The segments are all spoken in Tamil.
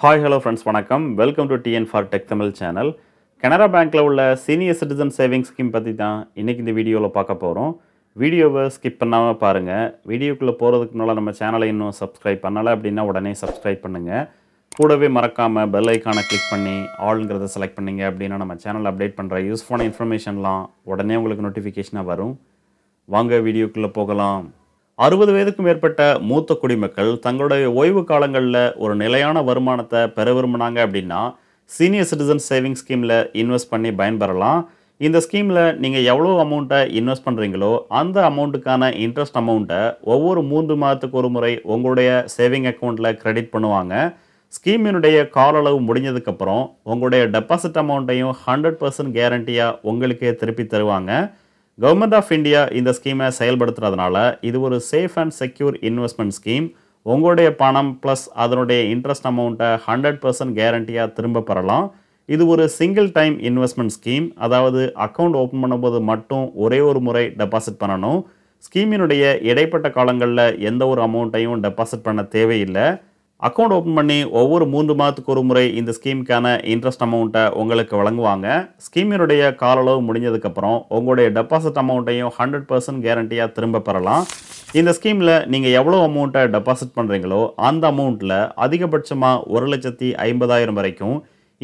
ஹாய் ஹலோ ஃப்ரெண்ட்ஸ் வணக்கம். Welcome to TN for tech Tamil channel. Canara பேங்க்கில் உள்ள சீனியர் சிட்டிசன் சேவிங்ஸ் ஸ்கீம் பற்றி தான் இன்றைக்கி இந்த வீடியோவில் பார்க்க போகிறோம். வீடியோவை ஸ்கிப் பண்ணாமல் பாருங்கள். வீடியோக்குள்ளே போகிறதுக்கு முன்னால் நம்ம சேனலை இன்னும் சப்ஸ்கிரைப் பண்ணலை அப்படின்னா உடனே சப்ஸ்கிரைப் பண்ணுங்கள். கூடவே மறக்காமல் பெல் ஐக்கானை கிளிக் பண்ணி ஆல்ங்கிறத செலக்ட் பண்ணிங்க அப்படின்னா நம்ம சேனல் அப்டேட் பண்ணுற யூஸ்ஃபுல்லான இன்ஃபர்மேஷன்லாம் உடனே உங்களுக்கு நோட்டிஃபிகேஷனாக வரும். வாங்க வீடியோக்குள்ளே போகலாம். 60 வயதுக்கும் மேற்பட்ட மூத்த குடிமக்கள் தங்களுடைய ஓய்வு காலங்களில் ஒரு நிலையான வருமானத்தை பெற விரும்பினாங்க அப்படின்னா சீனியர் சிட்டிசன் சேவிங்ஸ் ஸ்கீமில் இன்வெஸ்ட் பண்ணி பயன்பெறலாம். இந்த ஸ்கீமில் நீங்கள் எவ்வளோ அமௌண்ட்டை இன்வெஸ்ட் பண்ணுறீங்களோ அந்த அமௌண்ட்டுக்கான இன்ட்ரெஸ்ட் அமௌண்ட்டை ஒவ்வொரு 3 மாதத்துக்கு ஒரு முறை உங்களுடைய சேவிங் அக்கௌண்ட்டில் கிரெடிட் பண்ணுவாங்க. ஸ்கீமினுடைய கால அளவு முடிஞ்சதுக்கப்புறம் உங்களுடைய டெபாசிட் அமௌண்ட்டையும் 100% கேரண்டியாக உங்களுக்கே திருப்பி தருவாங்க. கவர்மெண்ட் ஆஃப் இந்தியா இந்த ஸ்கீமை செயல்படுத்துறதுனால இது ஒரு safe and secure investment scheme. உங்களுடைய பணம் ப்ளஸ் அதனுடைய இன்ட்ரெஸ்ட் அமௌண்ட்டை 100% கேரண்டியாக திரும்ப பெறலாம். இது ஒரு சிங்கிள் டைம் இன்வெஸ்ட்மெண்ட் ஸ்கீம், அதாவது அக்கௌண்ட் ஓப்பன் பண்ணும்போது மட்டும் ஒரே ஒரு முறை டெபாசிட் பண்ணணும். ஸ்கீமினுடைய இடைப்பட்ட காலங்களில் எந்த ஒரு அமௌண்ட்டையும் டெபாசிட் பண்ண தேவையில்லை. அக்கௌண்ட் ஓப்பன் பண்ணி ஒவ்வொரு 3 மாதத்துக்கு ஒரு முறை இந்த ஸ்கீமுக்கான இன்ட்ரெஸ்ட் அமௌண்ட்டை உங்களுக்கு வழங்குவாங்க. ஸ்கீமினுடைய கால அளவு முடிஞ்சதுக்கப்புறம் உங்களுடைய டெபாசிட் அமௌண்ட்டையும் 100% கேரண்டியாக திரும்ப பெறலாம். இந்த ஸ்கீமில் நீங்கள் எவ்வளோ அமௌண்ட்டை டெபாசிட் பண்ணுறீங்களோ அந்த அமௌண்ட்டில் அதிகபட்சமாக 1,50,000 வரைக்கும்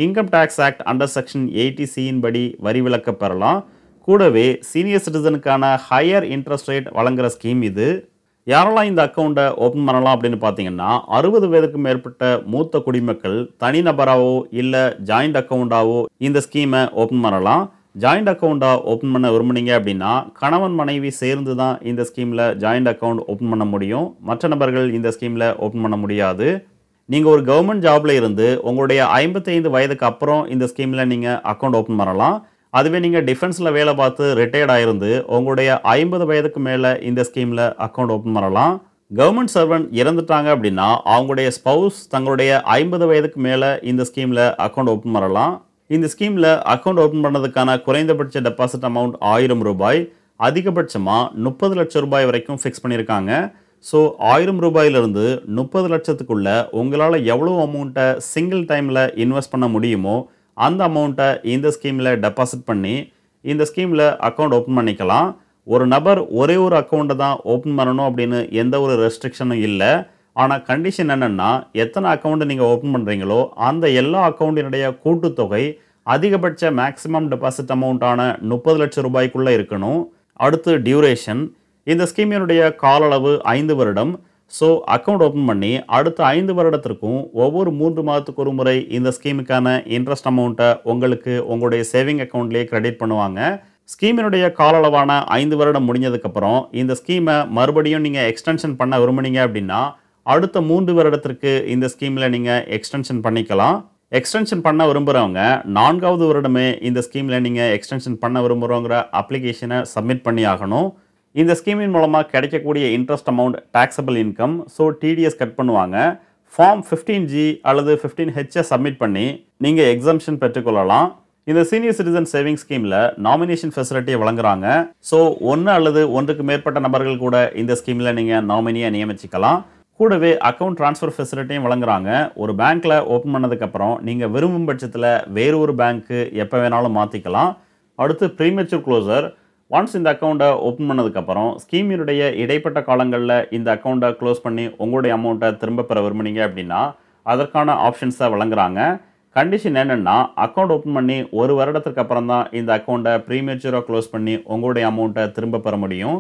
income tax act under section 80C படி வரி விலக்க பெறலாம். கூடவே சீனியர் சிட்டிசனுக்கான ஹையர் இன்ட்ரெஸ்ட் ரேட் வழங்குகிற ஸ்கீம் இது. யாரெல்லாம் இந்த அக்கௌண்ட்டை ஓப்பன் பண்ணலாம் அப்படின்னு பார்த்தீங்கன்னா 60 வயதுக்கும் மேற்பட்ட மூத்த குடிமக்கள் தனிநபராகவோ இல்லை ஜாயிண்ட் அக்கௌண்ட்டாவோ இந்த ஸ்கீமை ஓப்பன் பண்ணலாம். ஜாயிண்ட் அக்கௌண்ட்டாக ஓப்பன் பண்ண விரும்புனீங்க அப்படின்னா கணவன் மனைவி சேர்ந்து தான் இந்த ஸ்கீமில் ஜாயிண்ட் அக்கௌண்ட் ஓப்பன் பண்ண முடியும். மற்ற நபர்கள் இந்த ஸ்கீமில் ஓப்பன் பண்ண முடியாது. நீங்கள் ஒரு கவர்மெண்ட் ஜாபில் இருந்து உங்களுடைய 55 வயதுக்கு அப்புறம் இந்த ஸ்கீமில் நீங்கள் அக்கௌண்ட் ஓப்பன் பண்ணலாம். அதுவே நீங்கள் டிஃபென்ஸில் வேலை பார்த்து ரிட்டையர்ட் ஆயிருந்து உங்களுடைய 50 வயதுக்கு மேலே இந்த ஸ்கீமில் அக்கௌண்ட் ஓப்பன் பண்ணலாம். கவர்மெண்ட் சர்வெண்ட் இறந்துட்டாங்க அப்படின்னா அவங்களுடைய ஸ்பவுஸ் தங்களுடைய 50 வயதுக்கு மேலே இந்த ஸ்கீமில் அக்கௌண்ட் ஓப்பன் பண்ணலாம். இந்த ஸ்கீமில் அக்கௌண்ட் ஓப்பன் பண்ணதுக்கான குறைந்தபட்ச டெபாசிட் அமௌண்ட் 1000 ரூபாய், அதிகபட்சமாக 30 லட்சம் ரூபாய் வரைக்கும் ஃபிக்ஸ் பண்ணியிருக்காங்க. ஸோ 1000 ரூபாயிலிருந்து 30 லட்சத்துக்குள்ள உங்களால் எவ்வளோ அமௌண்ட்டை சிங்கிள் டைமில் இன்வெஸ்ட் பண்ண முடியுமோ அந்த அமௌண்ட்டை இந்த ஸ்கீமில் டெபாசிட் பண்ணி இந்த ஸ்கீமில் அக்கௌண்ட் ஓப்பன் பண்ணிக்கலாம். ஒரு நபர் ஒரே ஒரு அக்கௌண்ட்டை தான் ஓப்பன் பண்ணணும் அப்படின்னு எந்த ஒரு ரெஸ்ட்ரிக்ஷனும் இல்லை. ஆனால் கண்டிஷன் என்னென்னா எத்தனை அக்கௌண்ட்டு நீங்கள் ஓப்பன் பண்ணுறீங்களோ அந்த எல்லா அக்கௌண்ட்டினுடைய கூட்டுத்தொகை அதிகபட்ச மேக்ஸிமம் டெபாசிட் அமௌண்ட்டான 30 லட்சம் ரூபாய்க்குள்ளே இருக்கணும். அடுத்து டியூரேஷன். இந்த ஸ்கீமினுடைய கால அளவு 5 வருடம். ஸோ அக்கௌண்ட் ஓப்பன் பண்ணி அடுத்த 5 வருடத்திற்கும் ஒவ்வொரு 3 மாதத்துக்கு ஒரு முறை இந்த ஸ்கீமுக்கான இன்ட்ரெஸ்ட் அமௌண்ட்டை உங்களுக்கு உங்களுடைய சேவிங் அக்கௌண்ட்லேயே கிரெடிட் பண்ணுவாங்க. ஸ்கீமினுடைய கால அளவான 5 வருடம் முடிஞ்சதுக்கப்புறம் இந்த ஸ்கீமை மறுபடியும் நீங்கள் எக்ஸ்டென்ஷன் பண்ண விரும்புனீங்க அப்படின்னா அடுத்த 3 வருடத்திற்கு இந்த ஸ்கீமில் நீங்கள் எக்ஸ்டென்ஷன் பண்ணிக்கலாம். எக்ஸ்டென்ஷன் பண்ண விரும்புகிறவங்க 4வது வருடமே இந்த ஸ்கீமில் நீங்கள் எக்ஸ்டென்ஷன் பண்ண விரும்புகிறோங்கிற அப்ளிகேஷனை சப்மிட் பண்ணி ஆகணும். இந்த ஸ்கீமின் மூலமாக கிடைக்கக்கூடிய interest amount taxable income, so TDS cut பண்ணுவாங்க. ஃபார்ம் 15G அல்லது 15H சப்மிட் பண்ணி நீங்கள் எக்ஸம்ஷன் பெற்றுக்கொள்ளலாம். இந்த சீனியர் சிட்டிசன் சேவிங் ஸ்கீமில் நாமினேஷன் ஃபெசிலிட்டியை வழங்குறாங்க. ஸோ 1 அல்லது 1க்கு மேற்பட்ட நபர்கள் கூட இந்த ஸ்கீமில் நீங்கள் நாமினியை நியமிச்சிக்கலாம். கூடவே அக்கௌண்ட் ட்ரான்ஸ்ஃபர் ஃபெசிலிட்டியும் வழங்குறாங்க. ஒரு பேங்க்கில் ஓப்பன் பண்ணதுக்கப்புறம் நீங்கள் விரும்பும் பட்சத்தில் வேறு ஒரு பேங்க்கு எப்போ வேணாலும் மாற்றிக்கலாம். அடுத்து ப்ரீமெச்சூர் க்ளோசர். ஒன்ஸ் இந்த அக்கௌண்ட்டை ஓப்பன் பண்ணதுக்கப்புறம் ஸ்கீமினுடைய இடைப்பட்ட காலங்களில் இந்த அக்கௌண்ட்டை க்ளோஸ் பண்ணி உங்களுடைய அமௌண்ட்டை திரும்ப பெற விரும்புனீங்க அப்படின்னா அதற்கான ஆப்ஷன்ஸை வழங்குறாங்க. கண்டிஷன் என்னென்னா அக்கௌண்ட் ஓப்பன் பண்ணி 1 வருடத்துக்கு அப்புறம் தான் இந்த அக்கௌண்ட்டை ப்ரீமெச்சூராக க்ளோஸ் பண்ணி உங்களுடைய அமௌண்ட்டை திரும்ப பெற முடியும்.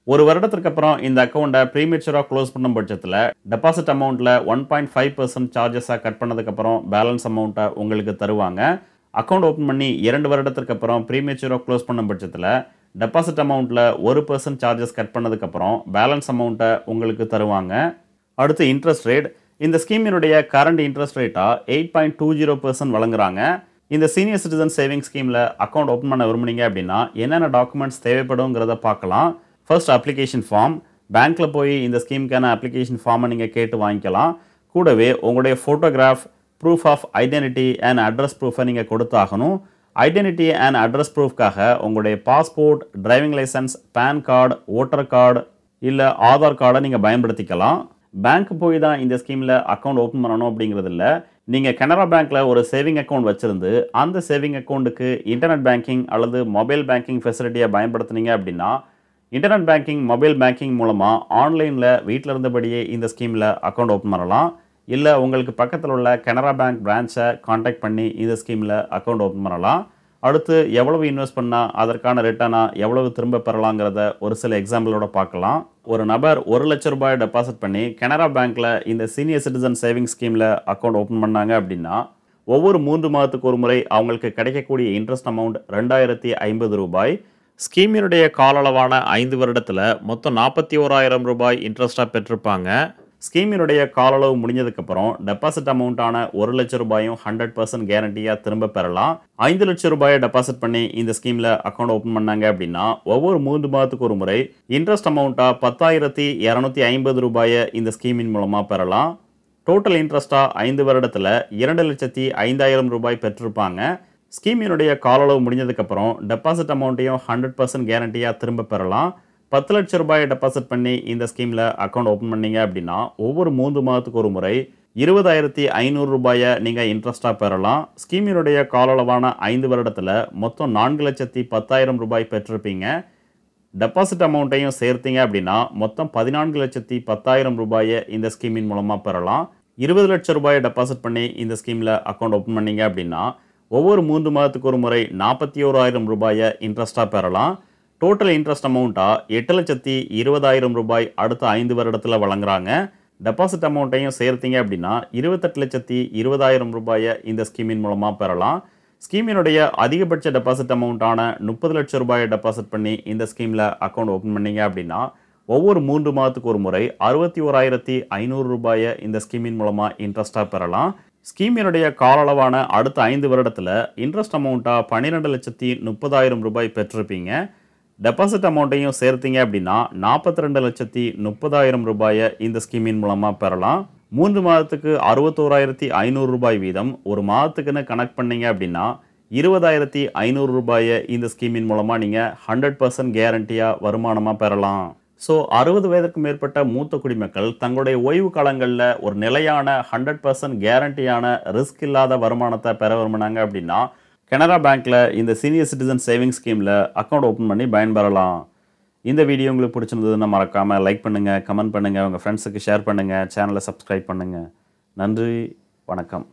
1 வருடத்துக்கு அப்புறம் இந்த அக்கௌண்ட்டை ப்ரீமெச்சூராக க்ளோஸ் பண்ணும் பட்சத்தில் டெபாசிட் அமௌண்ட்டில் 1.5% சார்ஜஸாக கட் பண்ணதுக்கப்புறம் பேலன்ஸ் அமௌண்ட்டை உங்களுக்கு தருவாங்க. அக்கௌண்ட் ஓப்பன் பண்ணி 2 வருடத்திற்கு அப்புறம் ப்ரீமெச்சூராக க்ளோஸ் பண்ணும் பட்சத்தில் டெபாசிட் அமௌண்ட்டில் 1% சார்ஜஸ் கட் பண்ணதுக்கப்புறம் பேலன்ஸ் அமௌண்ட்டை உங்களுக்கு தருவாங்க. அடுத்து இன்ட்ரெஸ்ட் ரேட். இந்த ஸ்கீமினுடைய கரண்ட் இன்ட்ரெஸ்ட் ரேட்டாக 8.20% வழங்குறாங்க. இந்த சீனியர் சிட்டிசன் சேவிங் ஸ்கீமில் அக்கௌண்ட் ஓப்பன் பண்ண விரும்புனீங்க அப்படின்னா என்னென்ன டாக்குமெண்ட்ஸ் தேவைப்படுங்கிறத பார்க்கலாம். First application form. பேங்க்கில் போய் இந்த ஸ்கீமுக்கான அப்ளிகேஷன் ஃபார்மை நீங்கள் கேட்டு வாங்கிக்கலாம். கூடவே உங்களுடைய photograph, proof of identity and address ப்ரூஃபை நீங்கள் கொடுத்தாகணும். ஐடென்டிட்டி அண்ட் அட்ரஸ் ப்ரூஃப்காக உங்களுடைய passport, driving licence, PAN card, voter card இல்லை ஆதார் கார்டை நீங்கள் பயன்படுத்திக்கலாம். பேங்க் போய் தான் இந்த ஸ்கீமில் அக்கௌண்ட் ஓப்பன் பண்ணணும் அப்படிங்கிறது இல்லை. நீங்க கனரா பேங்க்ல ஒரு சேவிங் அக்கவுண்ட் வச்சிருந்து, அந்த சேவிங் அக்கவுண்டுக்கு இன்டர்நெட் பேங்கிங் அல்லது மொபைல் பேங்கிங் ஃபெசிலிட்டிய பயன்படுத்துனீங்க அப்படின்னா, இன்டர்நெட் பேங்கிங், மொபைல் பேங்கிங் மூலமா ஆன்லைன்ல வீட்ல இருந்தபடியே இந்த ஸ்கீம்ல அக்கவுண்ட் ஓப்பன் பண்ணலாம். இல்ல உங்களுக்கு பக்கத்துல உள்ள கனரா பேங்க் பிரான்ச்ச கான்டாக்ட் பண்ணி இந்த ஸ்கீம்ல அக்கவுண்ட் ஓப்பன் பண்ணலாம். அடுத்து எவ்வளவு இன்வெஸ்ட் பண்ணா அதற்கான ரிட்டர்னா எவ்வளவு திரும்ப பெறலாங்கிறத ஒரு சில எக்ஸாம்பிளோட பார்க்கலாம். ஒரு நபர் ₹1,00,000 டெபாசிட் பண்ணி கனரா பேங்க்ல இந்த சீனியர் சிட்டிசன் சேவிங்ஸ் ஸ்கீம்ல அக்கவுண்ட் ஓப்பன் பண்ணாங்க அப்படின்னா, ஒவ்வொரு 3 மாதத்துக்கு ஒரு முறை அவங்களுக்கு கிடைக்கக்கூடிய இன்ட்ரெஸ்ட் அமௌண்ட் ₹2,050. ஸ்கீமினுடைய கால அளவான 5 வருடத்துல மொத்தம் ₹41,000 இன்ட்ரெஸ்டா பெற்றிருப்பாங்க. ஸ்கீமினுடைய கால அளவு முடிஞ்சதுக்கப்புறம் டெபாசிட் அமௌண்ட்டான ₹1,00,000 100% கேரண்டியா திரும்ப பெறலாம். ₹5,00,000 டெபாசிட் பண்ணி இந்த ஸ்கீம்ல அக்கவுண்ட் ஓப்பன் பண்ணாங்க அப்படின்னா, ஒவ்வொரு 3 மாதத்துக்கு ஒரு முறை இன்ட்ரெஸ்ட் அமௌண்ட்டா ₹10,250 இந்த ஸ்கீமின் மூலமா பெறலாம். டோட்டல் இன்ட்ரெஸ்டா 5 வருடத்துல ₹2,05,000 பெற்றிருப்பாங்க. ஸ்கீமினுடைய கால அளவு முடிஞ்சதுக்கப்புறம் டெபாசிட் அமௌண்ட்டையும் 100% கேரண்டியா திரும்ப பெறலாம். ₹10,00,000 டெபாசிட் பண்ணி இந்த ஸ்கீம்ல அக்கவுண்ட் ஓப்பன் பண்ணீங்க அப்படின்னா, ஒவ்வொரு 3 மாதத்துக்கு ஒரு முறை ₹20,500 நீங்க இன்ட்ரெஸ்டா பெறலாம். ஸ்கீமினுடைய கால அளவான 5 வருடத்துல மொத்தம் ₹4,10,000 பெற்றிருப்பீங்க. டெபாசிட் அமௌண்ட்டையும் சேர்த்தீங்க அப்படின்னா மொத்தம் ₹14,10,000 இந்த ஸ்கீமின் மூலமா பெறலாம். ₹20,00,000 டெபாசிட் பண்ணி இந்த ஸ்கீம்ல அக்கவுண்ட் ஓப்பன் பண்ணீங்க அப்படின்னா, ஒவ்வொரு 3 மாதத்துக்கு ஒரு முறை ₹41,000 இன்ட்ரெஸ்டா பெறலாம். டோட்டல் இன்ட்ரெஸ்ட் அமௌண்ட்டா ₹8,20,000 அடுத்த 5 வருடத்துல வழங்குறாங்க. டெபாசிட் அமௌண்ட்டையும் சேர்த்தீங்க அப்படின்னா ₹28,20,000 இந்த ஸ்கீமின் மூலமா பெறலாம். ஸ்கீமினுடைய அதிகபட்ச டெபாசிட் அமௌண்ட்டான ₹30,00,000 டெபாசிட் பண்ணி இந்த ஸ்கீம்ல அக்கவுண்ட் ஓப்பன் பண்ணீங்க அப்படின்னா, ஒவ்வொரு 3 மாதத்துக்கு ஒரு முறை ₹61,500 இந்த ஸ்கீமின் மூலமா இன்ட்ரெஸ்டா பெறலாம். ஸ்கீமினுடைய கால அளவான அடுத்த 5 வருடத்துல இன்ட்ரெஸ்ட் அமௌண்ட்டா ₹12,30,000 பெற்றிருப்பீங்க. டெபாசிட் அமௌண்ட்டையும் சேர்த்தீங்க அப்படின்னா ₹42,30,000 இந்த ஸ்கீமின் மூலமா பெறலாம். 3 மாதத்துக்கு ₹61,500 வீதம் ஒரு மாதத்துக்குன்னு கனெக்ட் பண்ணீங்க அப்படின்னா ₹20,500 இந்த ஸ்கீமின் மூலமா நீங்க 100% கேரண்டியா வருமானமா பெறலாம். ஸோ 60 வயதுக்கு மேற்பட்ட மூத்த குடிமக்கள் தங்களுடைய ஓய்வு காலங்களில் ஒரு நிலையான 100% கேரண்டியான ரிஸ்க் இல்லாத வருமானத்தை பெற விரும்பினாங்க அப்படின்னா, கனரா பேங்க்ல இந்த சீனியர் சிட்டிசன் சேவிங்ஸ் ஸ்கீம்ல அக்கவுண்ட் ஓப்பன் பண்ணி பயன்பெறலாம். இந்த வீடியோ உங்களுக்கு பிடிச்சிருந்ததுன்னா மறக்காம லைக் பண்ணுங்க, கமெண்ட் பண்ணுங்க, உங்க ஃப்ரெண்ட்ஸுக்கு ஷேர் பண்ணுங்க, சேனலை சப்ஸ்கிரைப் பண்ணுங்க. நன்றி, வணக்கம்.